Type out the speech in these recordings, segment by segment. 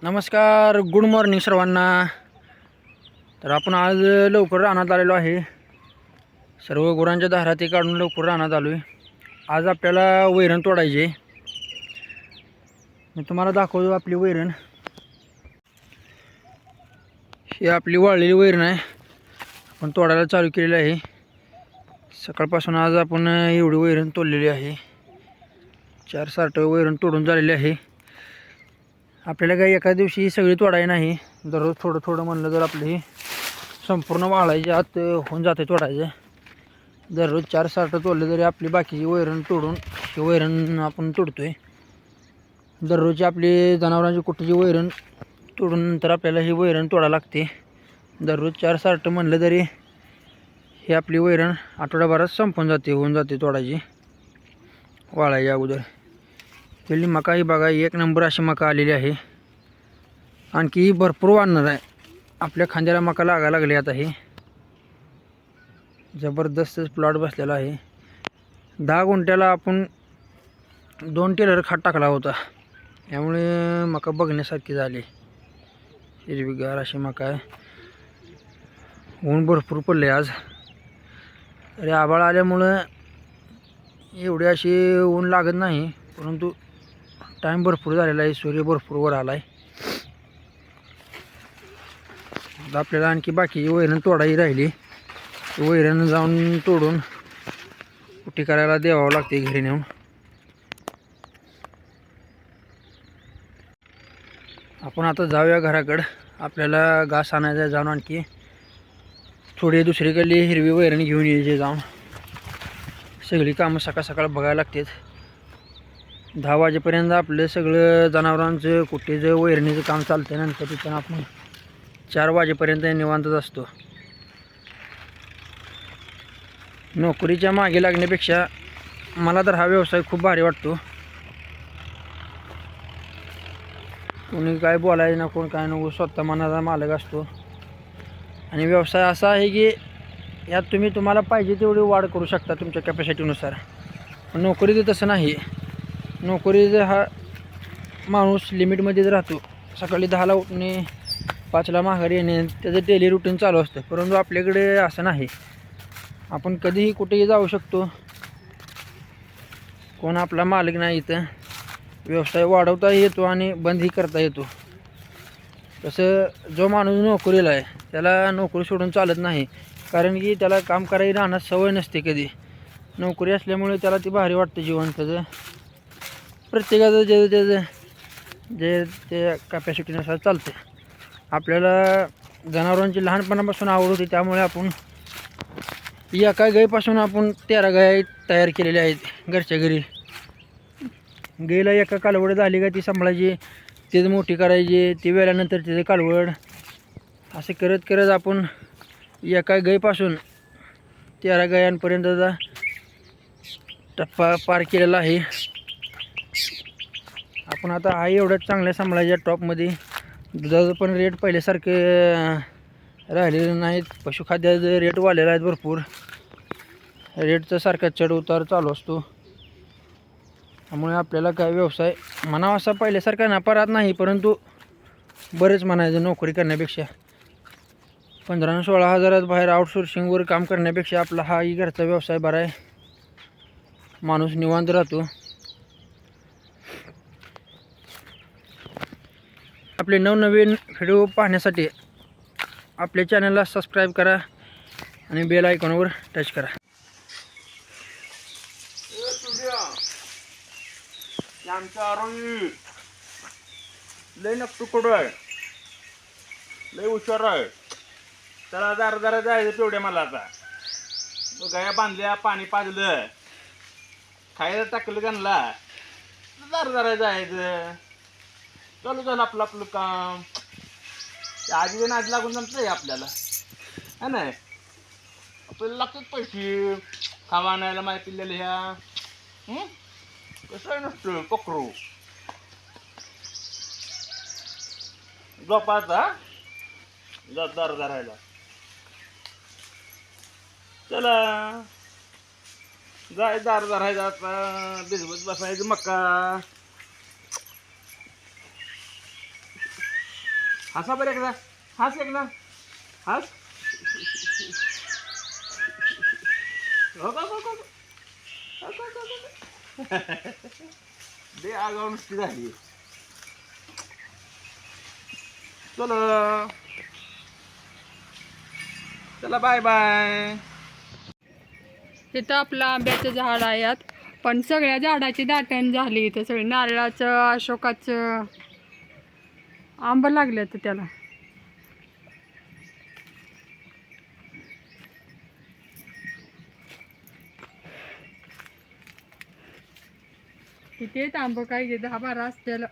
नमस्कार, good morning सर्वांना. तर आपण आज लवकर रानात आलेलो आहे. सर्व गुरांच्या धारा ते काढून लवकर रानात आलो आहे. आज आपल्याला वैरण तोडायची आहे. मी तुम्हाला दाखवतो आपली वैरण. ही आपली वाळलेली वैरण आहे. आपण तोडायला चालू केलेली आहे. सकाळपासून आज आपण एवढी वैरण तोडलेली आहे. 4 सार्ट वैरण तोडून झालेली आहे. आपल्याला काही एका दिवशी सगळी तोडायची नाही. दररोज थोडं थोडं म्हणलं तर आपली संपूर्ण वाळायची आत होऊन जाते तोडायचं. दररोज 4 सार्ट तोडले तरी आपली बाकीची वैरण तोडून ही वैरण आपण तोडतोय. दररोजची आपली जनावरांची कुट्टीची वैरण तोडून नंतर आपल्याला ही वैरण तोडायला लागते. दररोज 4 सार्ट म्हणलं तरी ही आपली वैरण आठवड्याभरात संपून जाते, होऊन जाते तोडायची वाळायच्या अगोदर. पहिली मका ही बघा, एक नंबर अशी मका आलेली आहे. आणखी भरपूर वाढणार आहे. आपल्या खांद्याला मका लागायला लागली. आता हे जबरदस्त प्लॉट बसलेला आहे. 10 गुंठ्याला आपण 2 टेलर खाट टाकला होता. त्यामुळे मका बघण्यासारखी झाली. हिरवीगार अशी मका आहे. ऊन भरपूर पडले आज. तरी आभाळ आल्यामुळं एवढी अशी ऊन लागत नाही, परंतु टाईम भरपूर झालेला आहे. सूर्य भरपूर वर आला आहे. आपल्याला आणखी बाकी वैरण तोडायची राहिली. वैरण जाऊन तोडून कुट्टी करायला द्यावं लागते घरी नेऊन. आपण आता जाऊया घराकडं. आपल्याला घास आणायचा जाऊन आणखी थोडी दुसरीकडली हिरवी वैरण घेऊन यायची जाऊन. सगळी कामं सकाळ सकाळ बघायला लागतात. 10 वाजेपर्यंत आपलं सगळं जनावरांचं कुट्टीचं वैरणीचं काम चालतं. नंतर तिथून आपण 4 वाजेपर्यंत निवांतच असतो. नोकरीच्या मागे लागण्यापेक्षा मला तर हा व्यवसाय खूप भारी वाटतो. कोणी काय बोलायचं ना, कोण काय नको, स्वतः मनाचा मालक असतो. आणि व्यवसाय असा आहे की यात तुम्हाला पाहिजे तेवढी वाढ करू शकता तुमच्या कॅपॅसिटीनुसार. पण नोकरीचं तसं नाही. नोकरीचं हा माणूस लिमिटमध्येच राहतो. सकाळी 10ला उठणे, 5ला माघारी येणे, त्याचं डेली रुटीन चालू असतं. परंतु आपल्याकडे असं नाही. आपण कधीही कुठेही जाऊ शकतो. कोण आपला मालक नाही. इथं व्यवसाय वाढवता येतो आणि बंदही करता येतो. तसं जो माणूस नोकरीला आहे त्याला नोकरी सोडून चालत नाही. कारण की त्याला काम करायला राहण्यात सवय नसते कधी. नोकरी असल्यामुळे त्याला ती भारी वाटतं जीवन त्याचं. प्रत्येकाचं जे ते कॅपॅसिटीनुसार चालतं. आपल्याला जनावरांची लहानपणापासून आवड होती, त्यामुळे आपण एका गाईपासून आपण 13 गाय तयार केलेल्या आहेत घरच्या घरी. गाईला एका कालवड झाली का ती सांभाळायची, तेच मोठी करायची, ती वेळानंतर तिचे कालवड, असे करत करत आपण एका गाईपासून 13 गायांपर्यंतचा टप्पा पार केलेला आहे. आपण आता हा एवढ्या चांगल्या सांभाळायच्या टॉपमध्ये. दुधाचं पण रेट पहिल्यासारखे राहिलेले नाहीत. पशुखाद्याचे रेट वाढलेले आहेत भरपूर. रेटचा सारखा चढ उतार चालू असतो. त्यामुळे आपल्याला काय व्यवसाय म्हणावा असा पहिल्यासारखा नफा राहत नाही, परंतु बरेच म्हणायचं नोकरी करण्यापेक्षा. 15-16 हजारात बाहेर आउटसोर्सिंगवर काम करण्यापेक्षा आपला हाही घरचा व्यवसाय बरा आहे. माणूस निवांत राहतो. आपले नवनवीन व्हिडिओ पाहण्यासाठी आपल्या चॅनलला सबस्क्राईब करा आणि बेल आयकॉनवर टच करा. आमच्या आरोही लय नकटुकडं आहे, लय हुशार आहे. त्याला जरा जायचं तेवढ्या. मला आता गाया बांधल्या, पाणी पाजलं, खायला टाकलं त्यांना, जरा जायचं. चालू झालं आपलं आपलं काम. आधी नाद लागून जमतंय आपल्याला, है नाही. आपल्याला लागतात पैसे खावा आणायला माहिती पिल्लेलं ह्या. कसं नसतं पकरू झोपायचा दार धरायला. चला जाय दार धरायचा. आता भिजवत बसायचं मका. हसा बरं एकदा. हस एकदा. हस. हो का, हो का, हो का. हो का, हो का, हो का. दे आगाऊ नुसती झाली. चला चला, बाय बाय. तिथं आपलं आंब्याचं झाड आहे यात, पण सगळ्या झाडाची दाटण झाली इथं सगळी, नारळाचं, अशोकाचं आंब लागले तर त्याला. किती आहेत आंब, काय घे 10-12 असतील.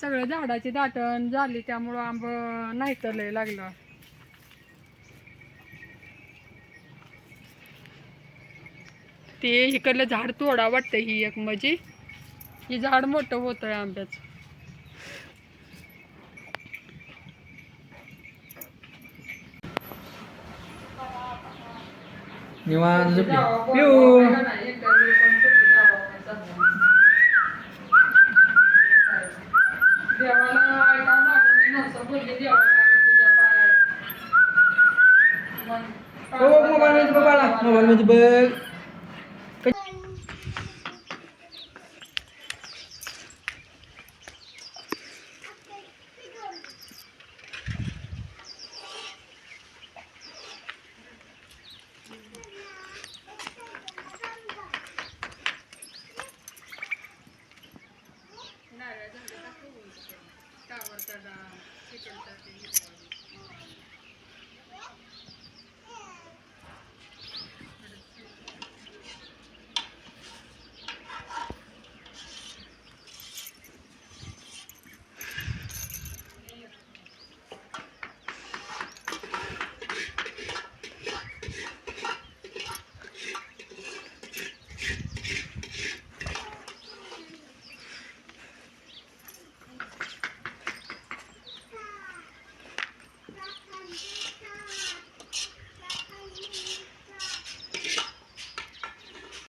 सगळं झाडाची दाटण झाली त्यामुळं आंब नाही तर लय लागलं. ते इकडलं झाड तोडा वाटतं ही एक म्हणजे, ही झाड मोठं होतंय आंब्याचं. निवांत झोपली. पिऊ हो मोबाईल मध्ये बघ बाळा, मोबाईल मध्ये बघ.